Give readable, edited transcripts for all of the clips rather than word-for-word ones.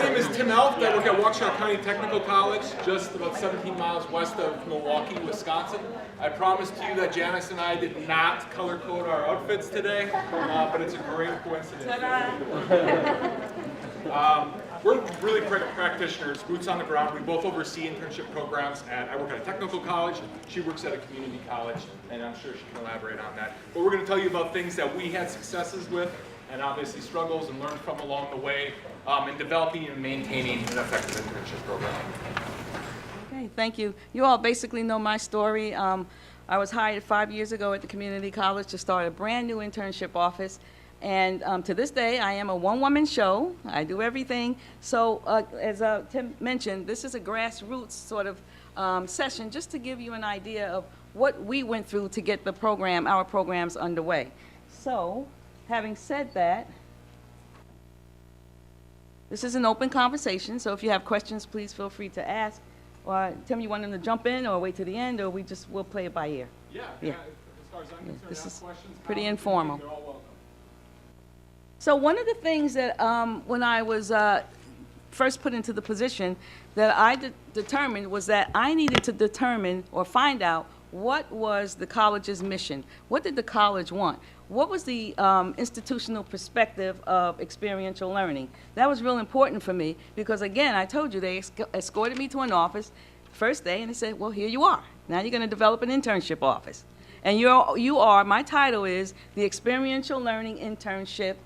name is Tim Alft. I work at Waukesha County Technical College, just about 17 miles west of Milwaukee, Wisconsin. I promised you that Janice and I did not color code our outfits today, but it's a great coincidence. We're really practitioners, boots on the ground. We both oversee internship programs. I work at a technical college. She works at a community college, and I'm sure she can elaborate on that. But we're going to tell you about things that we had successes with, and obviously struggles and learned from along the way in developing and maintaining an effective internship program. Okay, thank you. You all basically know my story. I was hired 5 years ago at the community college to start a brand new internship office. And to this day, I am a one-woman show. I do everything. So as Tim mentioned, this is a grassroots sort of session just to give you an idea of what we went through to get the program, our programs underway. So having said that, this is an open conversation. So if you have questions, please feel free to ask. Or Tim, you want them to jump in or wait to the end, or we'll play it by ear? Yeah. As far as I'm concerned, this is questions, pretty comments, informal. You're all welcome. So one of the things that when I was first put into the position that I determined was that I needed to determine or find out what was the college's mission. What did the college want? What was the institutional perspective of experiential learning? That was real important for me because, again, I told you they escorted me to an office first day and they said, well, here you are. Now you're going to develop an internship office. And you are, my title is the Experiential Learning Internship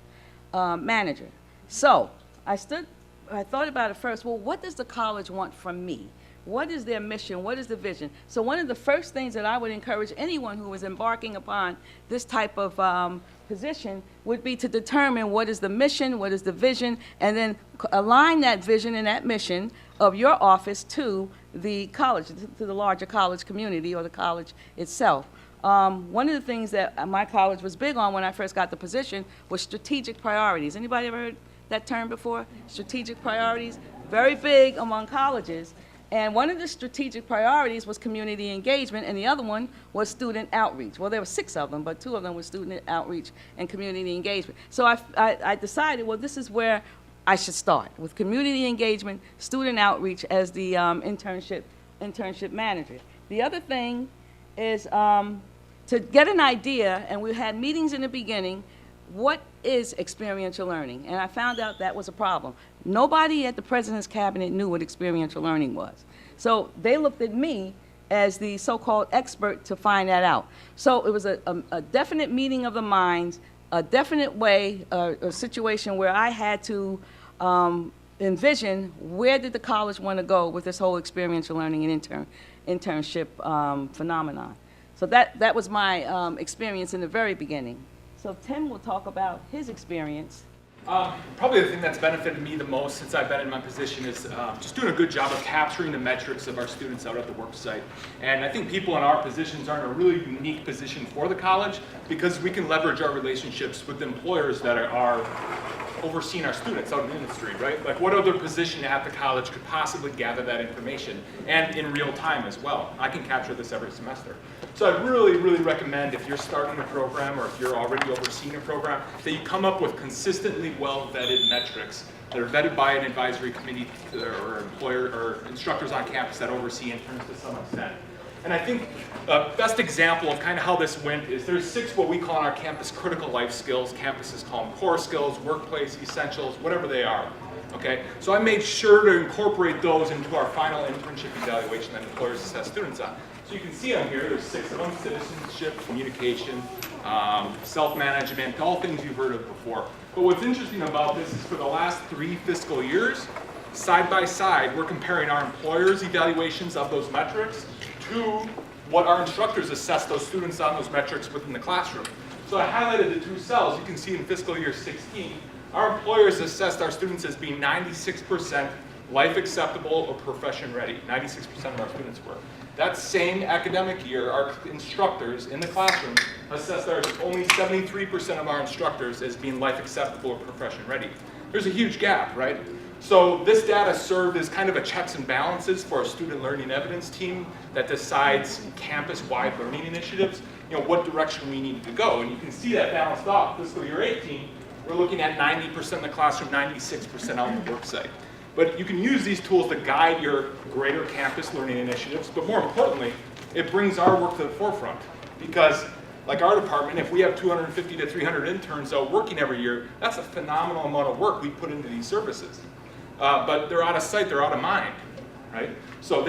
Manager. So I thought about it first, well, what does the college want from me? What is their mission? What is the vision? So one of the first things that I would encourage anyone who is embarking upon this type of position would be to determine what is the mission, what is the vision, and then align that vision and that mission of your office to the college, to the larger college community or the college itself. One of the things that my college was big on when I first got the position was strategic priorities. Anybody ever heard that term before? Strategic priorities? Very big among colleges. And one of the strategic priorities was community engagement, and the other one was student outreach. Well, there were 6 of them, but 2 of them were student outreach and community engagement. So I decided, well, this is where I should start, with community engagement, student outreach as the internship manager. The other thing is to get an idea, and we had meetings in the beginning, what is experiential learning? And I found out that was a problem. Nobody at the president's cabinet knew what experiential learning was. So they looked at me as the so-called expert to find that out. So it was a definite meeting of the minds, a definite way, a situation where I had to envision where did the college want to go with this whole experiential learning and internship phenomenon. So that was my experience in the very beginning. So Tim will talk about his experience. Probably the thing that's benefited me the most since I've been in my position is just doing a good job of capturing the metrics of our students out at the work site. And I think people in our positions are in a really unique position for the college because we can leverage our relationships with employers that are overseeing our students out in the industry, right? Like what other position at the college could possibly gather that information and in real time as well? I can capture this every semester. So I really, really recommend if you're starting a program or if you're already overseeing a program that you come up with consistently well-vetted metrics that are vetted by an advisory committee or employer or instructors on campus that oversee interns to some extent. And I think the best example of kind of how this went is there's 6 what we call on our campus critical life skills. Campuses call them core skills, workplace essentials, whatever they are. Okay, so I made sure to incorporate those into our final internship evaluation that employers assess students on. So you can see on here, there's 6 of them: citizenship, communication, self-management, all things you've heard of before. But what's interesting about this is for the last 3 fiscal years, side by side, we're comparing our employers' evaluations of those metrics to what our instructors assess those students on those metrics within the classroom. So I highlighted the 2 cells. You can see in fiscal year 16, our employers assessed our students as being 96% life acceptable or profession ready. 96% of our students were. That same academic year, our instructors in the classroom assessed only 73% of our instructors as being life acceptable or profession ready. There's a huge gap, right? So this data served as kind of a checks and balances for our student learning evidence team that decides campus-wide learning initiatives, what direction we need to go. And you can see that balanced off. Fiscal year 18, we're looking at 90% in the classroom, 96% out on the work site. But you can use these tools to guide your greater campus learning initiatives, but more importantly, it brings our work to the forefront. Because like our department, if we have 250 to 300 interns out working every year, that's a phenomenal amount of work we put into these services. But they're out of sight, they're out of mind, right? So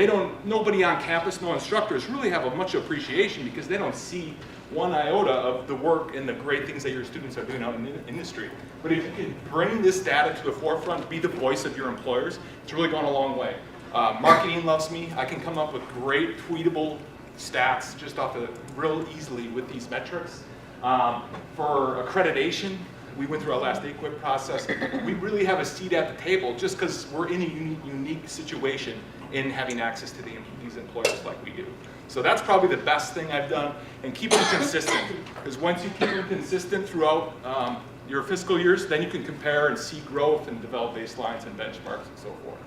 nobody on campus, no instructors really have much appreciation because they don't see one iota of the work and the great things that your students are doing out in the industry. But if you can bring this data to the forefront, be the voice of your employers, it's really gone a long way. Marketing loves me. I can come up with great tweetable stats just off of real easily with these metrics. For accreditation, we went through our last AQUIP process. We really have a seat at the table just because we're in a unique situation in having access to these employers like we do. So that's probably the best thing I've done, and keep them consistent. Because once you keep them consistent throughout your fiscal years, then you can compare and see growth and develop baselines and benchmarks and so forth.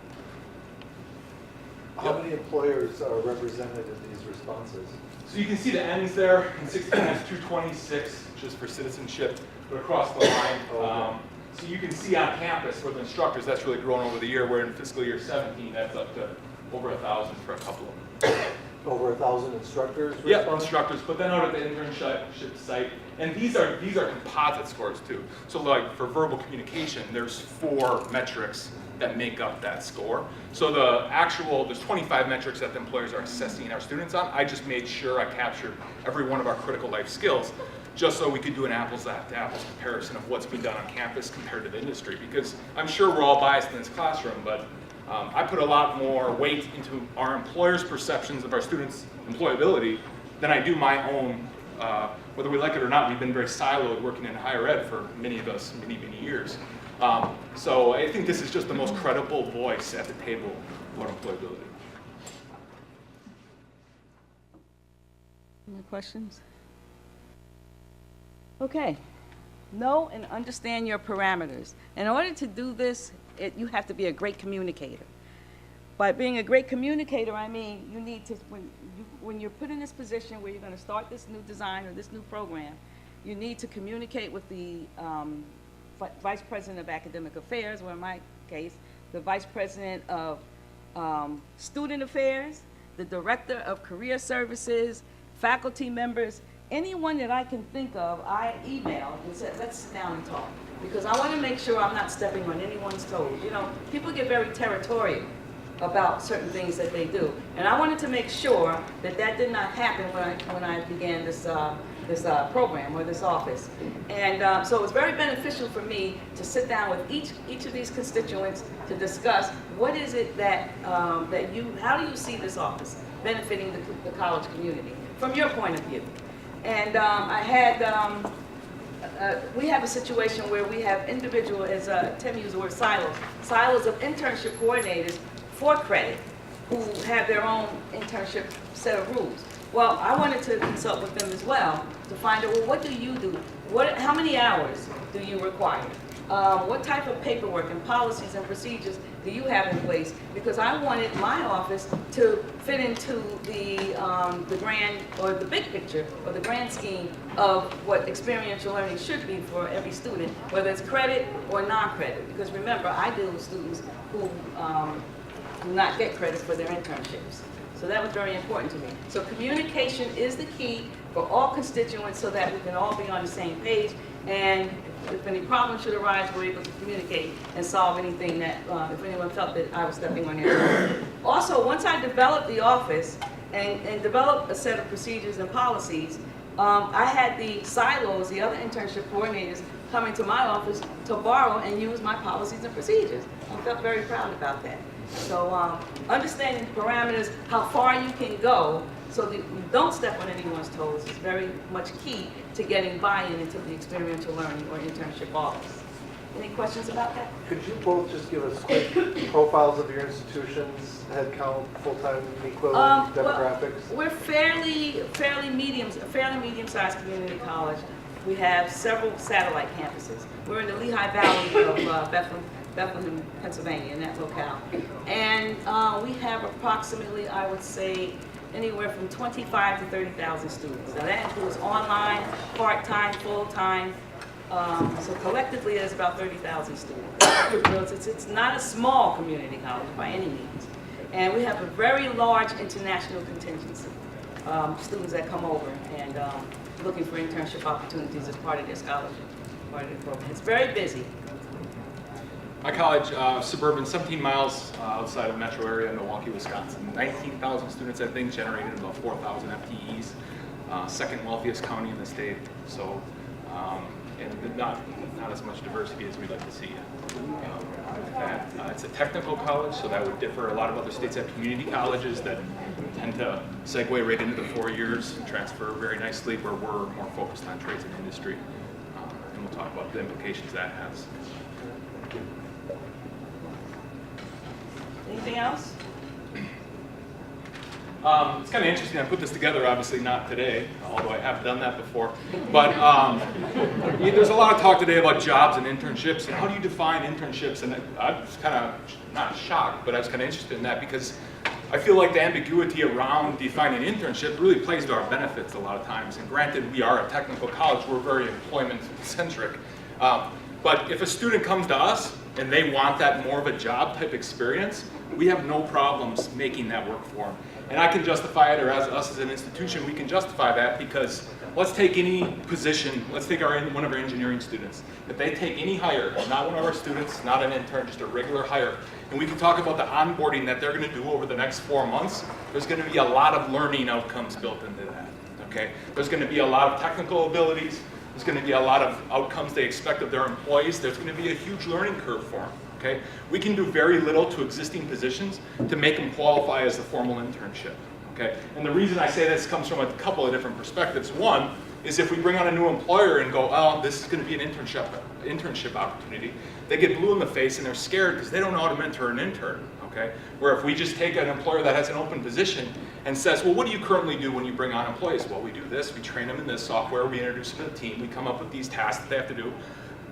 How many employers are represented in these responses? So you can see the ends there. In 16, that's 226, just for citizenship, but across the line. So you can see on campus for the instructors, that's really grown over the year, where in fiscal year 17, that's up to over 1,000 for a couple of them. Over 1,000 instructors? Yep, instructors, but then out at the internship site, and these are composite scores too. So like for verbal communication, there's 4 metrics that make up that score. So there's 25 metrics that the employers are assessing our students on. I just made sure I captured every one of our critical life skills, just so we could do an apples to apples comparison of what's been done on campus compared to the industry. Because I'm sure we're all biased in this classroom, but I put a lot more weight into our employers' perceptions of our students' employability than I do my own. Whether we like it or not, we've been very siloed working in higher ed for many of us, many years. So I think this is just the most credible voice at the table for employability. Any questions? Okay. Know and understand your parameters. In order to do this, you have to be a great communicator. By being a great communicator, I mean you need to, when you're put in this position where you're going to start this new design or this new program, you need to communicate with the Vice President of Academic Affairs, or in my case, the Vice President of Student Affairs, the Director of Career Services, faculty members, anyone that I can think of, I email and said, let's sit down and talk. Because I want to make sure I'm not stepping on anyone's toes. You know, people get very territorial about certain things that they do. And I wanted to make sure that that did not happen when I began this program or this office. And so it was very beneficial for me to sit down with each of these constituents to discuss what is it that, how do you see this office benefiting the college community from your point of view? And we have a situation where we have individual, as Tim used the word silos of internship coordinators for credit who have their own internship set of rules. Well, I wanted to consult with them as well to find out, well, what do you do? How many hours do you require? What type of paperwork and policies and procedures do you have in place? Because I wanted my office to fit into the grand, or the big picture, or the grand scheme of what experiential learning should be for every student, whether it's credit or non-credit. Because remember, I deal with students who do not get credit for their internships. So that was very important to me. So communication is the key for all constituents so that we can all be on the same page. And if any problems should arise, we're able to communicate and solve anything that, if anyone felt that I was stepping on their toes. Also, once I developed the office and developed a set of procedures and policies, I had the silos, the other internship coordinators, coming to my office to borrow and use my policies and procedures. I felt very proud about that. So understanding the parameters, how far you can go so that you don't step on anyone's toes is very much key to getting buy-in into the experiential learning or internship office. Any questions about that? Could you both just give us quick profiles of your institutions, head count, full-time equivalent, demographics? Well, we're fairly medium-sized community college. We have several satellite campuses. We're in the Lehigh Valley of Bethlehem, Pennsylvania, in that locale. And we have approximately, I would say, anywhere from 25 to 30,000 students. Now that includes online, part-time, full-time. So collectively, there's about 30,000 students. It's not a small community college by any means. And we have a very large international contingency, students that come over and looking for internship opportunities as part of their scholarship, part of their program. It's very busy. My college, suburban, 17 miles outside of metro area in Milwaukee, Wisconsin. 19,000 students, I think, generated about 4,000 FTEs. Second wealthiest county in the state. So, and not as much diversity as we'd like to see. It's a technical college, so that would differ. A lot of other states have community colleges that tend to segue right into the 4 years and transfer very nicely, where we're more focused on trades and industry. And we'll talk about the implications that has. Anything else? It's kind of interesting. I put this together, obviously not today, although I have done that before. But there's a lot of talk today about jobs and internships, and how do you define internships? And I was kind of not shocked, but I was kind of interested in that because I feel like the ambiguity around defining internship really plays to our benefits a lot of times. And granted, we are a technical college, we're very employment-centric. But if a student comes to us and they want that more of a job type experience, we have no problems making that work for them. And I can justify it, or as us as an institution, we can justify that because let's take any position, let's take one of our engineering students. If they take any hire, not one of our students, not an intern, just a regular hire, and we can talk about the onboarding that they're gonna do over the next 4 months, there's gonna be a lot of learning outcomes built into that, okay? There's gonna be a lot of technical abilities, there's gonna be a lot of outcomes they expect of their employees, there's gonna be a huge learning curve for them. Okay? We can do very little to existing positions to make them qualify as a formal internship. Okay? And the reason I say this comes from a couple of different perspectives. One is if we bring on a new employer and go, oh, this is going to be an internship opportunity, they get blue in the face and they're scared because they don't know how to mentor an intern. Okay? Where if we just take an employer that has an open position and says, well, what do you currently do when you bring on employees? Well, we do this, we train them in this software, we introduce them to the team, we come up with these tasks that they have to do.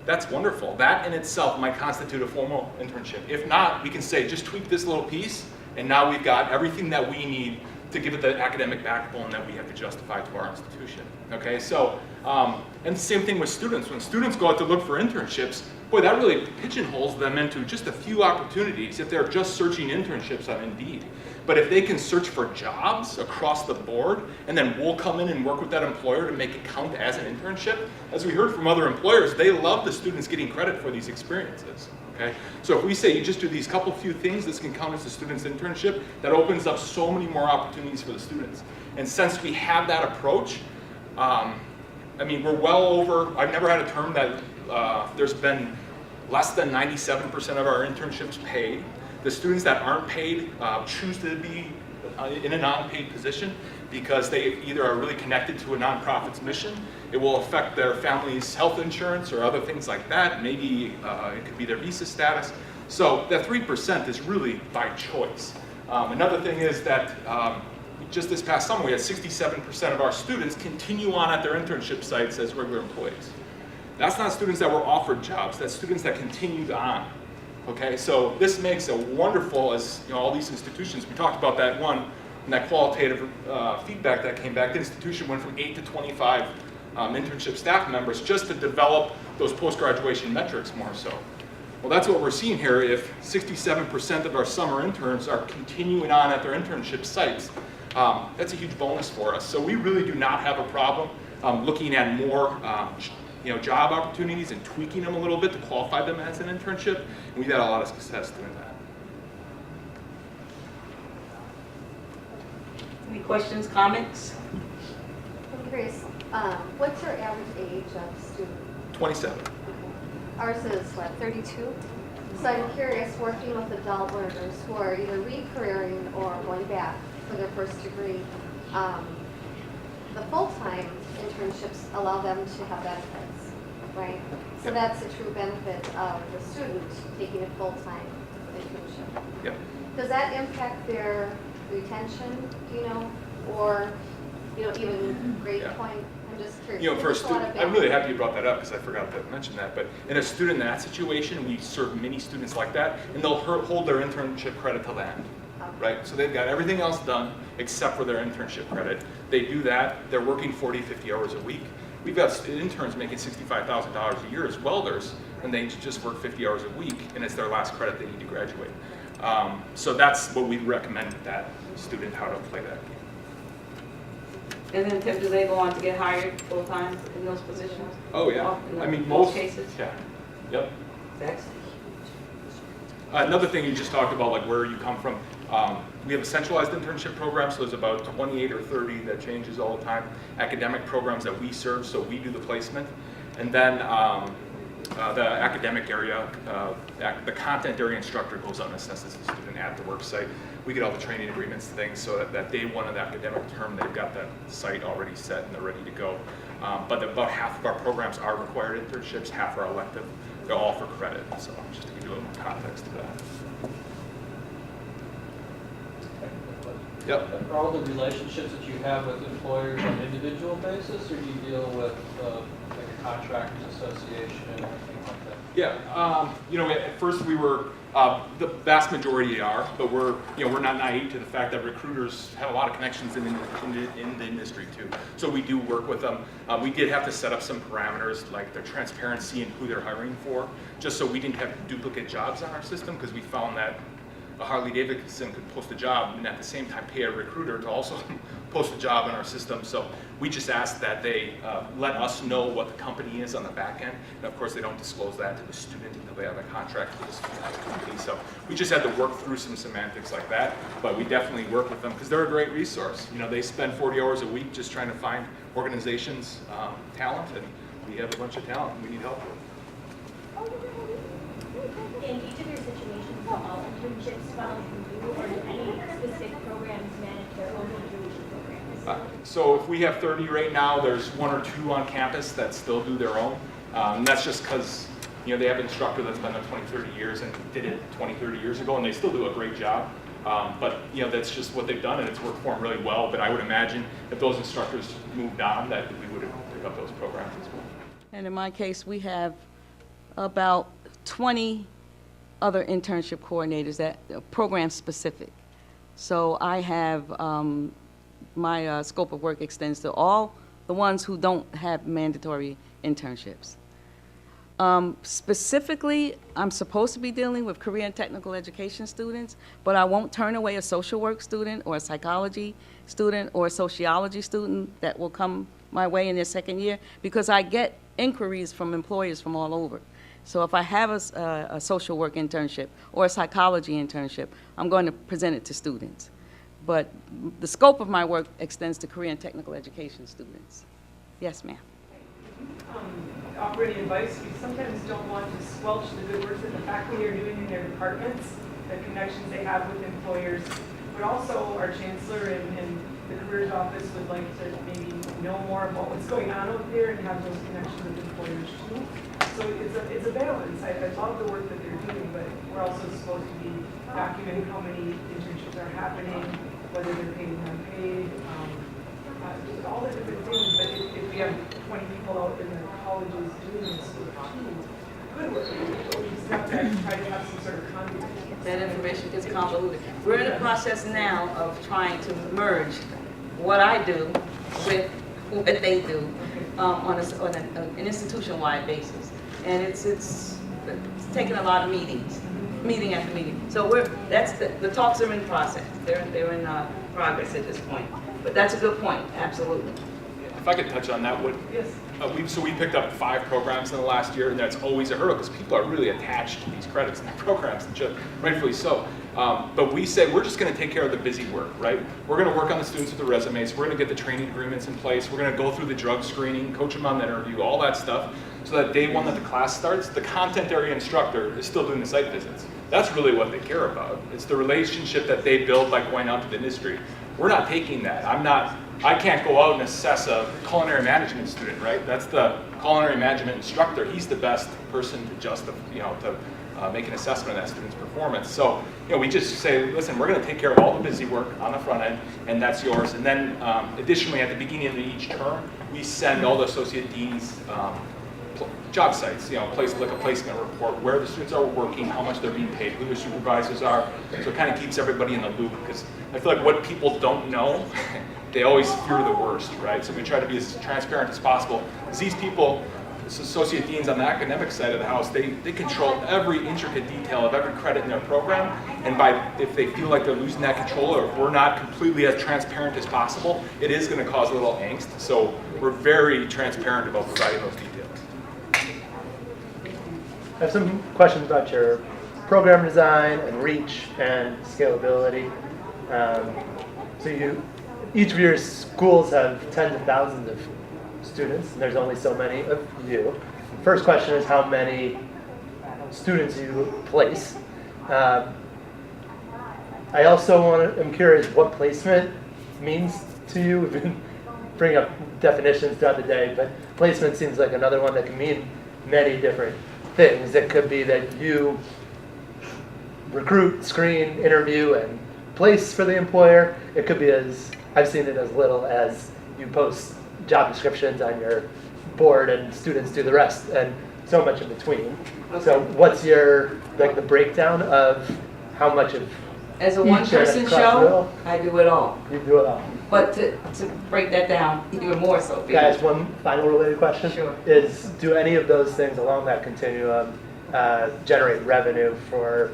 That's wonderful. That in itself might constitute a formal internship. If not, we can say, just tweak this little piece, and now we've got everything that we need to give it the academic backbone that we have to justify to our institution. Okay, so, and the same thing with students. When students go out to look for internships, boy, that really pigeonholes them into just a few opportunities if they're just searching internships on Indeed. But if they can search for jobs across the board, and then we'll come in and work with that employer to make it count as an internship, as we heard from other employers, they love the students getting credit for these experiences. Okay? So if we say you just do these few things, this can count as a student's internship, that opens up so many more opportunities for the students. And since we have that approach, I mean, we're well over, I've never had a term that there's been less than 97% of our internships paid. The students that aren't paid choose to be in a non-paid position because they either are really connected to a nonprofit's mission, it will affect their family's health insurance or other things like that. Maybe it could be their visa status. So that 3% is really by choice. Another thing is that just this past summer we had 67% of our students continue on at their internship sites as regular employees. That's not students that were offered jobs, that's students that continued on. Okay, so this makes a wonderful, as you know, all these institutions, we talked about that one, and that qualitative feedback that came back, the institution went from 8 to 25 internship staff members just to develop those post-graduation metrics more so. Well, that's what we're seeing here. If 67% of our summer interns are continuing on at their internship sites, that's a huge bonus for us. So we really do not have a problem looking at more job opportunities and tweaking them a little bit to qualify them as an internship. And we've had a lot of success doing that. Any questions, comments? I'm curious, what's your average age of student? 27. Okay. Ours is, 32? So I'm curious, working with adult learners who are either re-careering or going back for their first degree, the full-time internships allow them to have benefits, right? So that's a true benefit of the student taking a full-time internship. Yep. Does that impact their retention, or, even grade point? I'm just curious. For a student, I'm really happy you brought that up because I forgot to mention that. But in a student in that situation, we serve many students like that, and they'll hold their internship credit till the end. Right? So they've got everything else done except for their internship credit. They do that, they're working 40, 50 hours a week, We've got interns making $65,000 a year as welders, and they just work 50 hours a week, and it's their last credit they need to graduate. So that's what we recommend that student, how to play that game. And then Tim, do they go on to get hired full-time in those positions? Oh, yeah. In I mean, most cases? Yeah. Yep. That's Another thing you just talked about, like where you come from. We have a centralized internship program, so there's about 28 or 30 that changes all the time. Academic programs that we serve, so we do the placement. And then the academic area, the content area instructor goes out and assesses the student at the work site. We get all the training agreements and things so that day one of the academic term, they've got that site already set and they're ready to go. But about half of our programs are required internships, half are elective. They're all for credit, so just to give you a little more context to that. Yep. Are all the relationships that you have with employers on an individual basis, or do you deal with like a contractors association or anything like that? Yeah, you know, at first we were, the vast majority are, but we're not naive to the fact that recruiters have a lot of connections in the industry too. So we do work with them. We did have to set up some parameters like their transparency and who they're hiring for, just so we didn't have duplicate jobs on our system, because we found that a Harley Davidson could post a job and at the same time pay a recruiter to also post a job in our system. So we just ask that they let us know what the company is on the back end. And of course, they don't disclose that to the student until they have a contract with the company. So we just had to work through some semantics like that, but we definitely work with them because they're a great resource. You know, they spend 40 hours a week just trying to find organizations' talent, and we have a bunch of talent we need help with. In each of your situations, do all internships follow from you, or do any specific programs manage their own internship programs? So if we have 30 right now, there's 1 or 2 on campus that still do their own. And that's just because they have an instructor that's been there 20, 30 years and did it 20, 30 years ago, and they still do a great job. But that's just what they've done, and it's worked for them really well. But I would imagine if those instructors moved on, that we would pick up those programs as well. And in my case, we have about 20 other internship coordinators that are program specific. So I have, my scope of work extends to all the ones who don't have mandatory internships. Specifically, I'm supposed to be dealing with career and technical education students, but I won't turn away a social work student or a psychology student or a sociology student that will come my way in their second year, because I get inquiries from employers from all over. So if I have a social work internship or a psychology internship, I'm going to present it to students. But the scope of my work extends to career and technical education students. Yes, ma'am. Offer any advice? We sometimes don't want to squelch the good work that the faculty are doing in their departments, the connections they have with employers, but also our chancellor and the careers office would like to maybe know more about what's going on out there and have those connections with employers too. So it's a balance. I love the work that they're doing, but we're also supposed to be documenting how many internships are happening, whether they're paid or unpaid, all the different things. But if we have 20 people out in the colleges doing this work too, good work, we just have to try to have some sort of conduit. That information gets convoluted. We're in the process now of trying to merge what I do with what they do on an institution-wide basis. And it's taken a lot of meetings, meeting after meeting. So the talks are in process. They're in progress at this point. But that's a good point, absolutely. If I could touch on that, Yes. We picked up 5 programs in the last year, and that's always a hurdle because people are really attached to these credits and their programs, and rightfully so. But we said we're just going to take care of the busy work, right? We're going to work on the students with the resumes. We're going to get the training agreements in place. We're going to go through the drug screening, coach them on the interview, all that stuff, so that day one that the class starts, the content area instructor is still doing the site visits. That's really what they care about. It's the relationship that they build by going out to the industry. We're not taking that. I can't go out and assess a culinary management student, right? That's the culinary management instructor. He's the best person to justify, to make an assessment of that student's performance. So, we just say, listen, we're going to take care of all the busy work on the front end, and that's yours. And then, additionally, at the beginning of each term, we send all the associate deans job sites, place like a placement report, where the students are working, how much they're being paid, who their supervisors are. So it kind of keeps everybody in the loop, because I feel like what people don't know, they always fear the worst, right? So we try to be as transparent as possible. is these people, this associate deans on the academic side of the house, they control every intricate detail of every credit in their program, and if they feel like they're losing that control, or if we're not completely as transparent as possible, it is going to cause a little angst. So we're very transparent about providing those details. I have some questions about your program design and reach and scalability. Each of your schools have tens of thousands of students, and there's only so many of you. First question is how many students you place. I also am curious what placement means to you. We've been bringing up definitions throughout the day, but placement seems like another one that can mean many different things. It could be that you recruit, screen, interview, and place for the employer. It could be I've seen it as little as you post job descriptions on your board and students do the rest, and so much in between. Okay. So what's the breakdown of how much of As a each one-person across the show, middle? I do it all. You do it all. But to break that down even more so. Guys, one final related question. Sure. Is, do any of those things along that continuum generate revenue for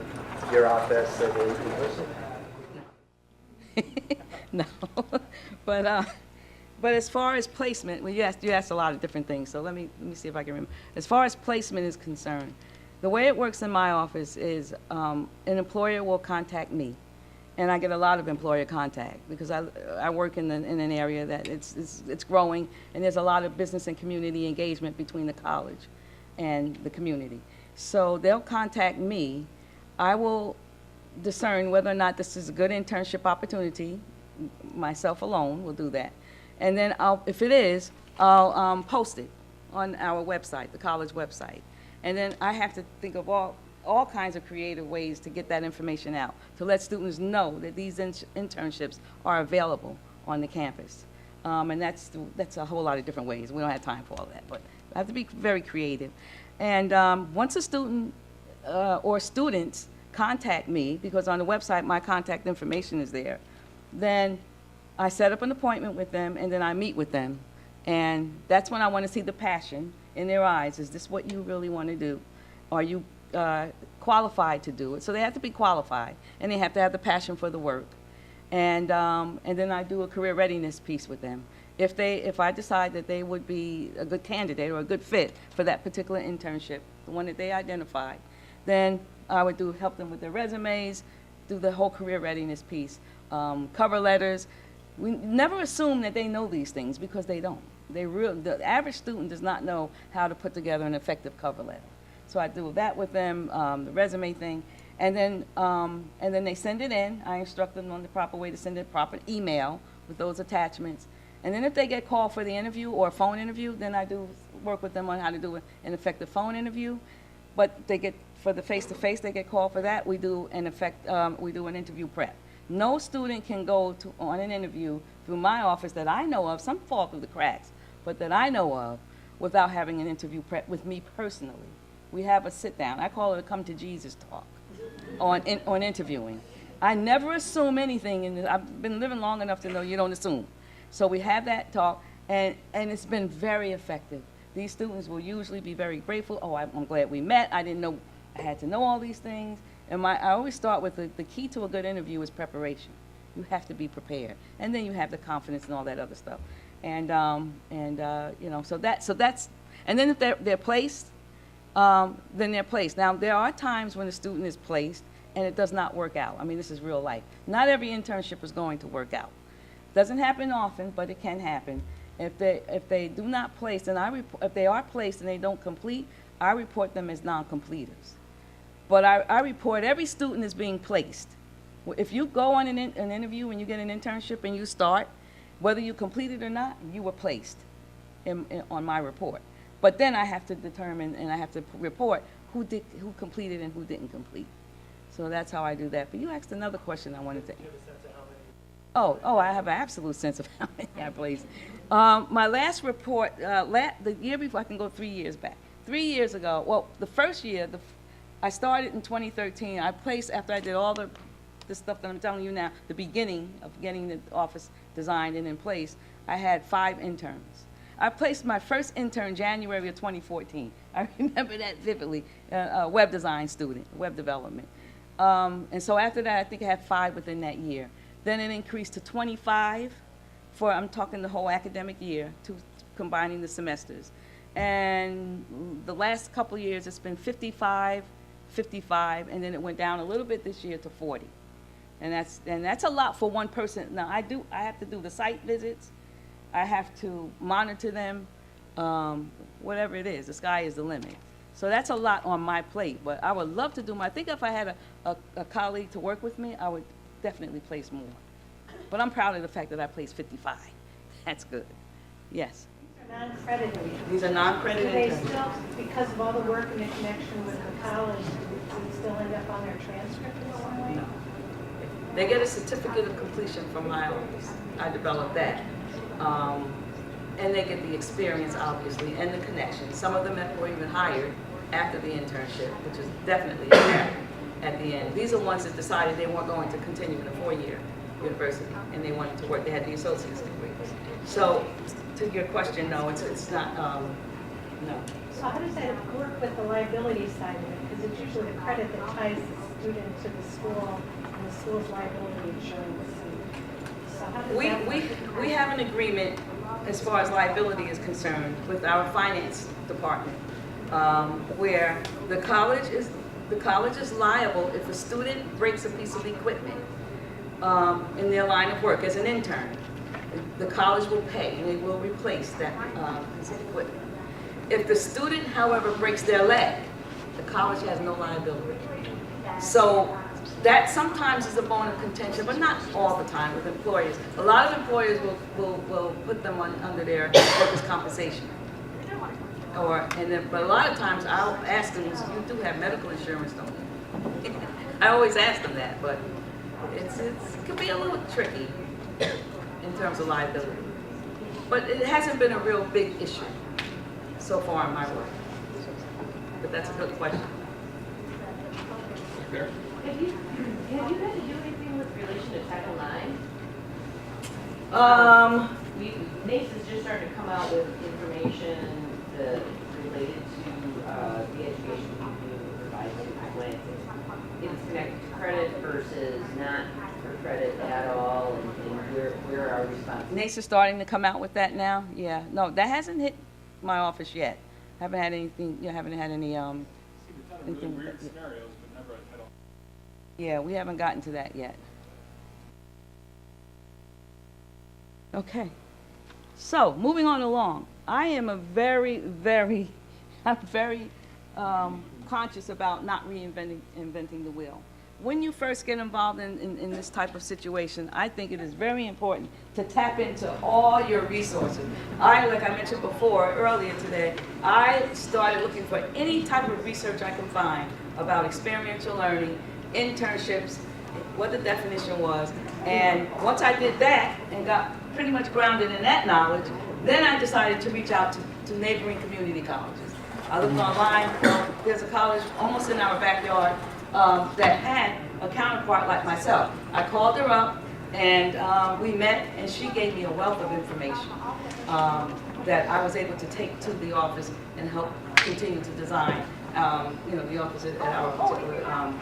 your office or the university? No, but as far as placement, well, you asked a lot of different things. So let me see if I can remember. As far as placement is concerned, the way it works in my office is an employer will contact me, and I get a lot of employer contact because I work in an area that it's growing, and there's a lot of business and community engagement between the college and the community. So they'll contact me. I will discern whether or not this is a good internship opportunity. Myself alone will do that. And then if it is, I'll post it on our website, the college website. And then I have to think of all kinds of creative ways to get that information out, to let students know that these internships are available on the campus. And that's a whole lot of different ways. We don't have time for all that, but I have to be very creative. And once a student or students contact me, because on the website my contact information is there, then I set up an appointment with them, and then I meet with them. And that's when I want to see the passion in their eyes. Is this what you really want to do? Are you qualified to do it? So they have to be qualified, and they have to have the passion for the work. And then I do a career readiness piece with them. If I decide that they would be a good candidate or a good fit for that particular internship, the one that they identified, then I would help them with their resumes, do the whole career readiness piece, cover letters. We never assume that they know these things because they don't. The average student does not know how to put together an effective cover letter. So I do that with them, the resume thing, and then they send it in. I instruct them on the proper way to send it, proper email with those attachments. And then if they get called for the interview or a phone interview, then I do work with them on how to do an effective phone interview. But for the face-to-face, they get called for that. We do an interview prep. No student can go on an interview through my office that I know of, some fall through the cracks, but that I know of, without having an interview prep with me personally. We have a sit-down. I call it a come to Jesus talk on interviewing. I never assume anything, and I've been living long enough to know you don't assume. So we have that talk, and it's been very effective. These students will usually be very grateful. Oh, I'm glad we met. I didn't know I had to know all these things. And I always start with the key to a good interview is preparation. You have to be prepared, and then you have the confidence and all that other stuff. And so that's, and then if they're placed, then they're placed. Now there are times when a student is placed and it does not work out. I mean, this is real life. Not every internship is going to work out. Doesn't happen often, but it can happen. If they do not place, and if they are placed and they don't complete, I report them as non-completers. But I report every student as being placed. If you go on an interview and you get an internship and you start, whether you complete it or not, you were placed on my report. But then I have to determine and I have to report who completed and who didn't complete. So that's how I do that. But you asked another question I wanted to answer. Oh, I have an absolute sense of how many I placed. My last report, the year before, I can go 3 years back. 3 years ago, well, the first year, I started in 2013. I placed, after I did all the stuff that I'm telling you now, the beginning of getting the office designed and in place, I had 5 interns. I placed my first intern January of 2014. I remember that vividly, a web design student, web development. And so after that, I think I had 5 within that year. Then it increased to 25 for, I'm talking the whole academic year, combining the semesters. And the last couple years, it's been 55, 55, and then it went down a little bit this year to 40. And that's a lot for one person. Now, I have to do the site visits. I have to monitor them, whatever it is. The sky is the limit. So that's a lot on my plate. But I would love to do I think if I had a colleague to work with me, I would definitely place more. But I'm proud of the fact that I placed 55. That's good. Yes. Non-credited. These are non-credited. Do they interns. still, because of all the work and the connection with the college, do they still end up on their transcript in some way? No. They get a certificate of completion from my office. I developed that. And they get the experience, obviously, and the connection. Some of them were even hired after the internship, which is definitely a merit at the end. These are ones that decided they weren't going to continue in a 4-year university, and they wanted to work. They had the associate's degree. So, to your question, no, it's not, no. So how does that work with the liability side of it? Because it's usually the credit that ties the student to the school and the school's liability insurance. So how does that work? We have an agreement as far as liability is concerned with our finance department, where the college is liable if a student breaks a piece of equipment in their line of work as an intern. The college will pay and they will replace that piece of equipment. If the student, however, breaks their leg, the college has no liability. So that sometimes is a bone of contention, but not all the time with employers. A lot of employers will put them under their workers' compensation. But a lot of times I'll ask them, you do have medical insurance, don't you? I always ask them that, but it can be a little tricky in terms of liability. But it hasn't been a real big issue so far in my work. But that's a good question. There. Have you had to do anything with relation to Title IX? NACE has just started to come out with information related to the education we do provide when it's connected to credit versus not for credit at all, and where our response. NACE is starting to come out with that now. Yeah, no, that hasn't hit my office yet. Haven't had anything. Haven't had any. We've done really weird scenarios, but never a title. Yeah, we haven't gotten to that yet. Okay. So, moving on along. I am I'm very conscious about not inventing the wheel. When you first get involved in this type of situation, I think it is very important to tap into all your resources. Like I mentioned before, earlier today, I started looking for any type of research I can find about experiential learning, internships, what the definition was. And once I did that and got pretty much grounded in that knowledge, then I decided to reach out to neighboring community colleges. I looked online. There's a college almost in our backyard that had a counterpart like myself. I called her up and we met, and she gave me a wealth of information that I was able to take to the office and help continue to design the office at our particular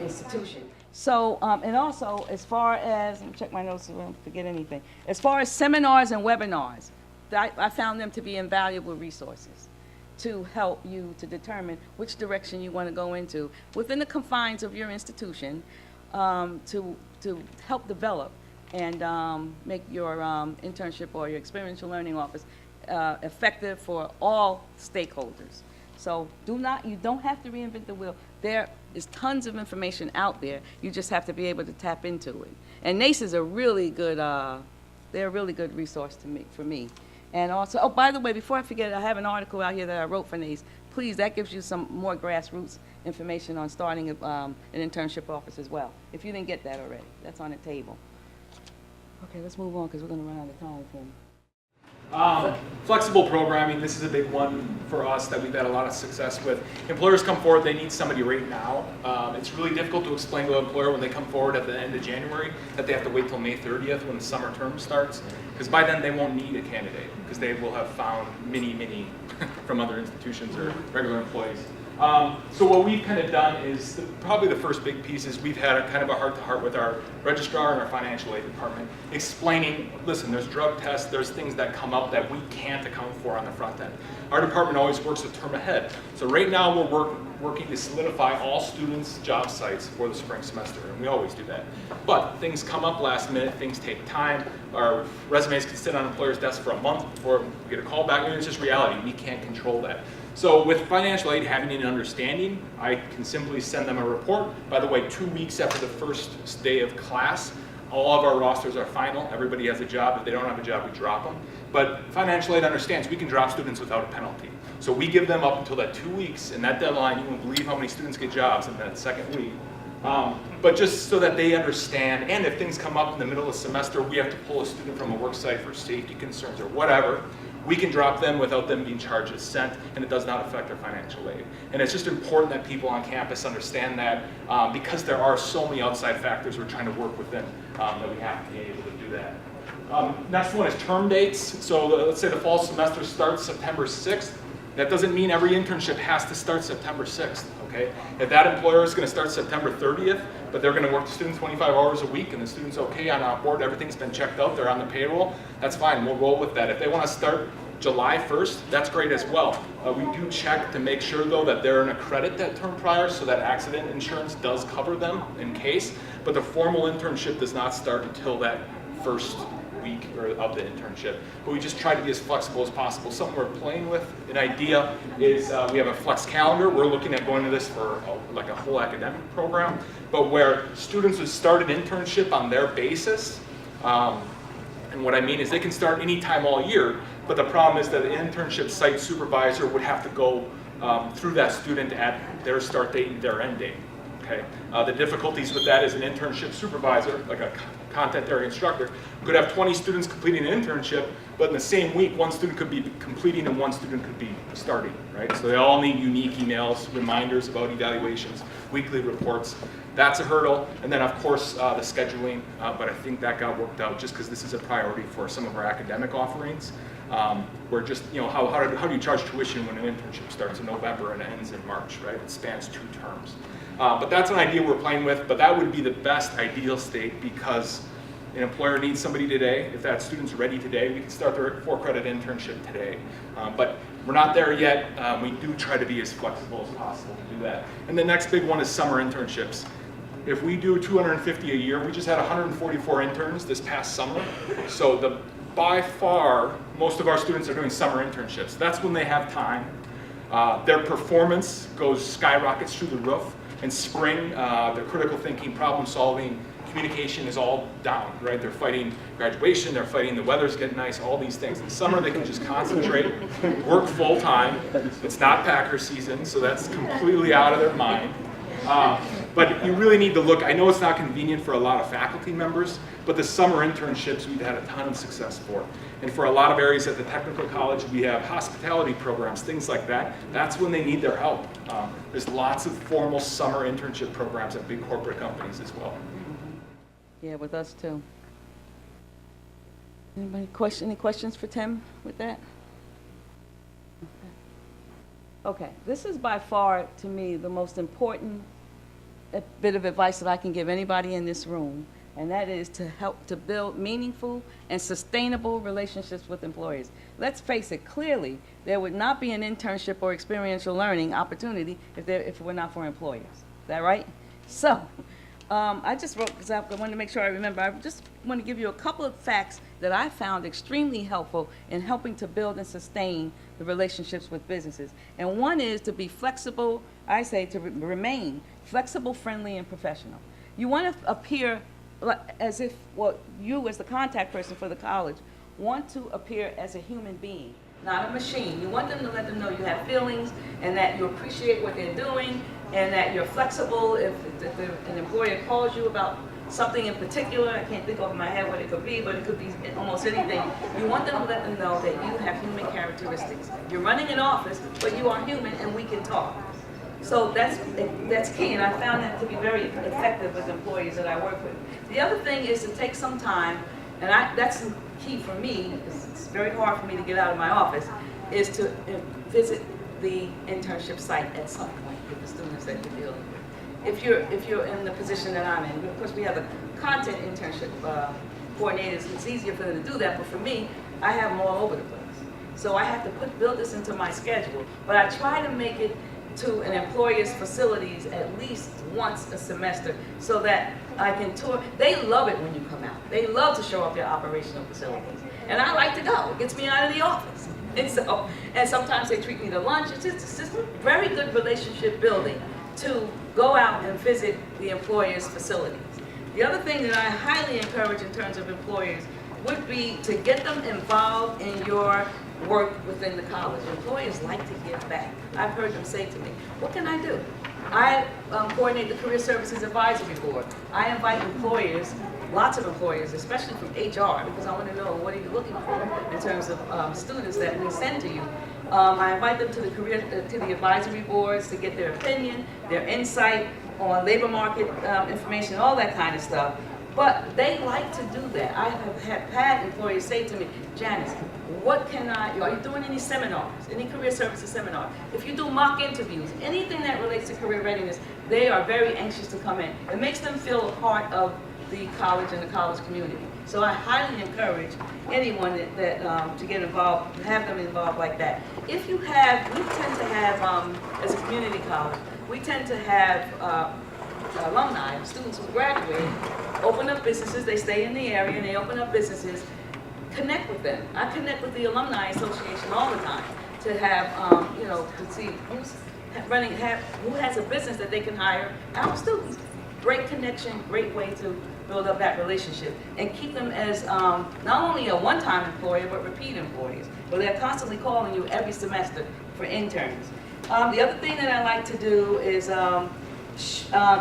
institution. So, and also, as far as, let me check my notes so I don't forget anything. As far as seminars and webinars, I found them to be invaluable resources to help you to determine which direction you want to go into within the confines of your institution to help develop and make your internship or your experiential learning office effective for all stakeholders. So you don't have to reinvent the wheel. There is tons of information out there. You just have to be able to tap into it. And NACE is a really good, they're a really good resource for me. And also, oh, by the way, before I forget, I have an article out here that I wrote for NACE. Please, that gives you some more grassroots information on starting an internship office as well. If you didn't get that already, that's on the table. Okay, let's move on because we're going to run out of time. Flexible programming, this is a big one for us that we've had a lot of success with. Employers come forward, they need somebody right now. It's really difficult to explain to an employer when they come forward at the end of January that they have to wait till May 30th when the summer term starts, because by then they won't need a candidate, because they will have found many from other institutions or regular employees. So what we've kind of done is, probably the first big piece is we've had a kind of a heart-to-heart with our registrar and our financial aid department, explaining, listen, there's drug tests, there's things that come up that we can't account for on the front end. Our department always works a term ahead. So right now we're working to solidify all students' job sites for the spring semester, and we always do that. But things come up last minute, things take time. Our resumes can sit on an employer's desk for a month before we get a call back, and it's just reality. We can't control that. So with financial aid having an understanding, I can simply send them a report. By the way, 2 weeks after the first day of class, all of our rosters are final. Everybody has a job. If they don't have a job, we drop them. But financial aid understands we can drop students without a penalty. So we give them up until that 2 weeks, and that deadline, you won't believe how many students get jobs in that second week. But just so that they understand, and if things come up in the middle of the semester, we have to pull a student from a work site for safety concerns or whatever, we can drop them without them being charged as sent, and it does not affect our financial aid. And it's just important that people on campus understand that because there are so many outside factors we're trying to work within that we have to be able to do that. Next one is term dates. So let's say the fall semester starts September 6th. That doesn't mean every internship has to start September 6th, okay? If that employer is going to start September 30th, but they're going to work the students 25 hours a week and the student's okay on board, everything's been checked out, they're on the payroll, that's fine, we'll roll with that. If they want to start July 1st, that's great as well. We do check to make sure though that they're in a credit that term prior so that accident insurance does cover them in case, but the formal internship does not start until that first week of the internship. But we just try to be as flexible as possible. Something we're playing with, an idea is we have a flex calendar. We're looking at going to this for like a whole academic program, but where students would start an internship on their basis. And what I mean is they can start anytime all year, but the problem is that the internship site supervisor would have to go through that student at their start date and their end date. Okay. The difficulties with that is an internship supervisor, like a content area instructor, could have 20 students completing an internship, but in the same week, one student could be completing and one student could be starting, right? So they all need unique emails, reminders about evaluations, weekly reports. That's a hurdle. And then of course, the scheduling, but I think that got worked out just because this is a priority for some of our academic offerings. We're just, you know, how do you charge tuition when an internship starts in November and ends in March, right? It spans 2 terms. But that's an idea we're playing with, but that would be the best ideal state because an employer needs somebody today. If that student's ready today, we can start their 4-credit internship today. But we're not there yet. We do try to be as flexible as possible to do that. And the next big one is summer internships. If we do 250 a year, we just had 144 interns this past summer. So by far, most of our students are doing summer internships. That's when they have time. Their performance skyrockets through the roof. In spring, their critical thinking, problem solving, communication is all down, right? They're fighting graduation, they're fighting the weather's getting nice, all these things. In the summer, they can just concentrate, work full time. It's not Packer season, so that's completely out of their mind. But you really need to look, I know it's not convenient for a lot of faculty members, but the summer internships we've had a ton of success for. And for a lot of areas at the technical college, we have hospitality programs, things like that. That's when they need their help. There's lots of formal summer internship programs at big corporate companies as well. Yeah, with us too. Any questions for Tim with that? Okay, this is by far, to me, the most important bit of advice that I can give anybody in this room, and that is to help to build meaningful and sustainable relationships with employers. Let's face it, clearly, there would not be an internship or experiential learning opportunity if it were not for employers. Is that right? So, I just wrote, because I wanted to make sure I remember, I just want to give you a couple of facts that I found extremely helpful in helping to build and sustain the relationships with businesses. And one is to be flexible, I say to remain flexible, friendly, and professional. You want to appear as if, well, you as the contact person for the college want to appear as a human being. not a machine. You want them to let them know you have feelings and that you appreciate what they're doing and that you're flexible. If an employer calls you about something in particular, I can't think off my head what it could be, but it could be almost anything. You want them to let them know that you have human characteristics. You're running an office, but you are human and we can talk. So that's key, and I found that to be very effective with employees that I work with. The other thing is to take some time, and that's key for me, because it's very hard for me to get out of my office, is to visit the internship site at some point with the students that you're dealing with. If you're in the position that I'm in, of course we have the content internship coordinators, it's easier for them to do that, but for me, I have them all over the place. So I have to build this into my schedule, but I try to make it to an employer's facilities at least once a semester so that I can tour. They love it when you come out. They love to show up their operational facilities. And I like to go. It gets me out of the office. And sometimes they treat me to lunch. It's just very good relationship building to go out and visit the employer's facilities. The other thing that I highly encourage in terms of employers would be to get them involved in your work within the college. Employers like to give back. I've heard them say to me, what can I do? I coordinate the Career Services Advisory Board. I invite employers, lots of employers, especially from HR, because I want to know what are you looking for in terms of students that we send to you. I invite them to the advisory boards to get their opinion, their insight on labor market information, all that kind of stuff. But they like to do that. I have had employers say to me, Janice, what can are you doing any seminars, any career services seminar? If you do mock interviews, anything that relates to career readiness, they are very anxious to come in. It makes them feel a part of the college and the college community. So I highly encourage anyone that to get involved, have them involved like that. If you have, we tend to have, as a community college, we tend to have alumni, students who graduate, open up businesses, they stay in the area and they open up businesses, connect with them. I connect with the Alumni Association all the time to have, to see who's who has a business that they can hire our students. Great connection, great way to build up that relationship and keep them as not only a one-time employer, but repeat employees. But they're constantly calling you every semester for interns. The other thing that I like to do is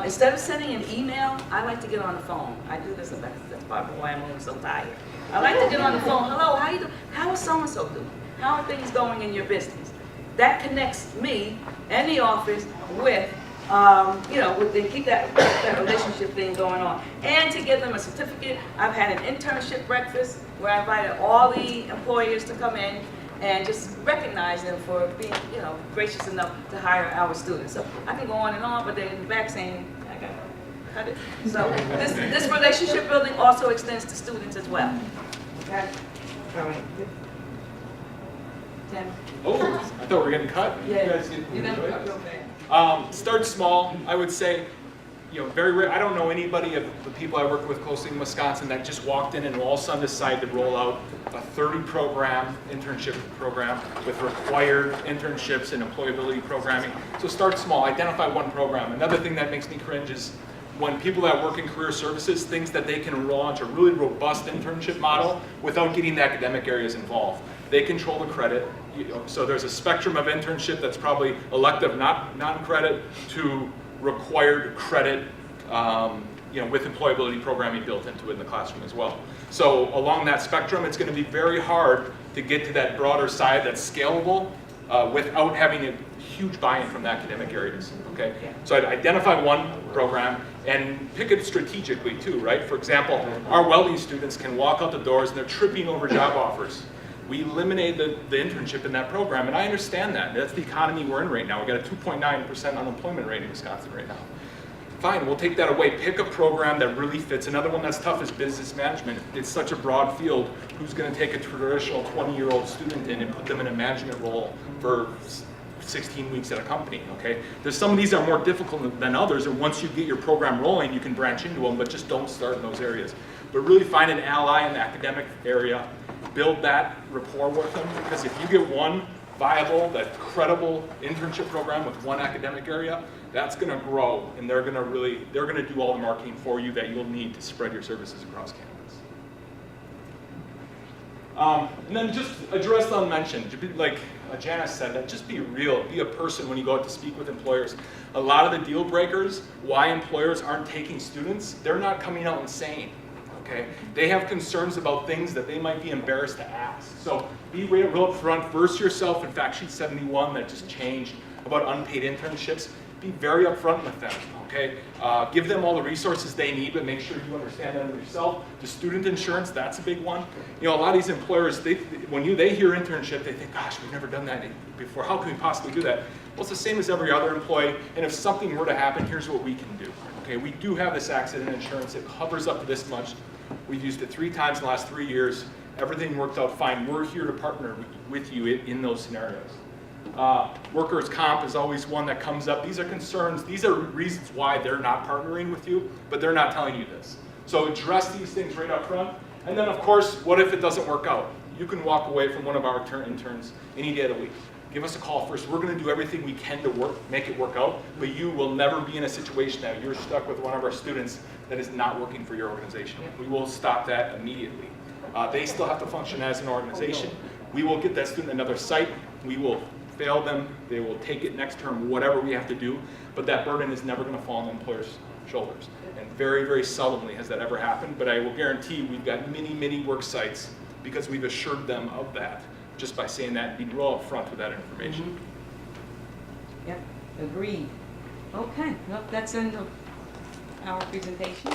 instead of sending an email, I like to get on the phone. I do this, that's probably why I'm always so tired. I like to get on the phone. Hello, how you doing? How is so-and-so doing? How are things going in your business? That connects me and the office with, keep that relationship thing going on. And to give them a certificate, I've had an internship breakfast where I invited all the employers to come in and just recognize them for being, gracious enough to hire our students. So I can go on and on, but they're in the back saying, I got to cut it. So this relationship building also extends to students as well. Okay? All right. Tim? Oh, I thought we were getting cut. Yeah. You guys get You're gonna enjoy it? cut, okay. Start small, I would say. Very rare. I don't know anybody of the people I work with closely in Wisconsin that just walked in and all of a sudden decided to roll out a 30-program internship program with required internships and employability programming. So start small, identify one program. Another thing that makes me cringe is when people that work in career services thinks that they can launch a really robust internship model without getting the academic areas involved. They control the credit. So there's a spectrum of internship that's probably elective, non-credit, to required credit, with employability programming built into it in the classroom as well. So along that spectrum, it's going to be very hard to get to that broader side that's scalable without having a huge buy-in from the academic areas. Okay, so I'd identify one program and pick it strategically too, right? For example, our welding students can walk out the doors and they're tripping over job offers. We eliminated the internship in that program, and I understand that. That's the economy we're in right now. We've got a 2.9% unemployment rate in Wisconsin right now. Fine, we'll take that away. Pick a program that really fits. Another one that's tough is business management. It's such a broad field. Who's going to take a traditional 20-year-old student in and put them in a management role for 16 weeks at a company, okay? There's some of these are more difficult than others, and once you get your program rolling, you can branch into them, but just don't start in those areas. But really find an ally in the academic area, build that rapport with them, because if you get one viable, that credible internship program with one academic area, that's going to grow, and they're going to do all the marketing for you that you'll need to spread your services across campus. And then just address the unmentioned. Like Janice said, that just be real, be a person when you go out to speak with employers. A lot of the deal breakers, why employers aren't taking students, they're not coming out and saying. Okay? They have concerns about things that they might be embarrassed to ask. So be real up front, verse yourself. In fact, sheet 71 that just changed about unpaid internships. Be very upfront with them, okay? Give them all the resources they need, but make sure you understand them yourself. The student insurance, that's a big one. You know, a lot of these employers, when they hear internship, they think, gosh, we've never done that before. How can we possibly do that? Well, it's the same as every other employee, and if something were to happen, here's what we can do, okay? We do have this accident insurance. It covers up to this much. We've used it 3 times in the last 3 years. Everything worked out fine. We're here to partner with you in those scenarios. Workers' comp is always one that comes up. These are concerns. These are reasons why they're not partnering with you, but they're not telling you this. So address these things right up front. And then, of course, what if it doesn't work out? You can walk away from one of our interns any day of the week. Give us a call first. We're going to do everything we can to make it work out, but you will never be in a situation that you're stuck with one of our students that is not working for your organization. We will stop that immediately. They still have to function as an organization. We will get that student another site. We will fail them, they will take it next term, whatever we have to do, but that burden is never going to fall on the employer's shoulders. And very, very seldomly has that ever happened, but I will guarantee we've got many, many work sites because we've assured them of that just by saying that and being real up front with that information. Yep, agreed. Okay, well, that's the end of our presentation.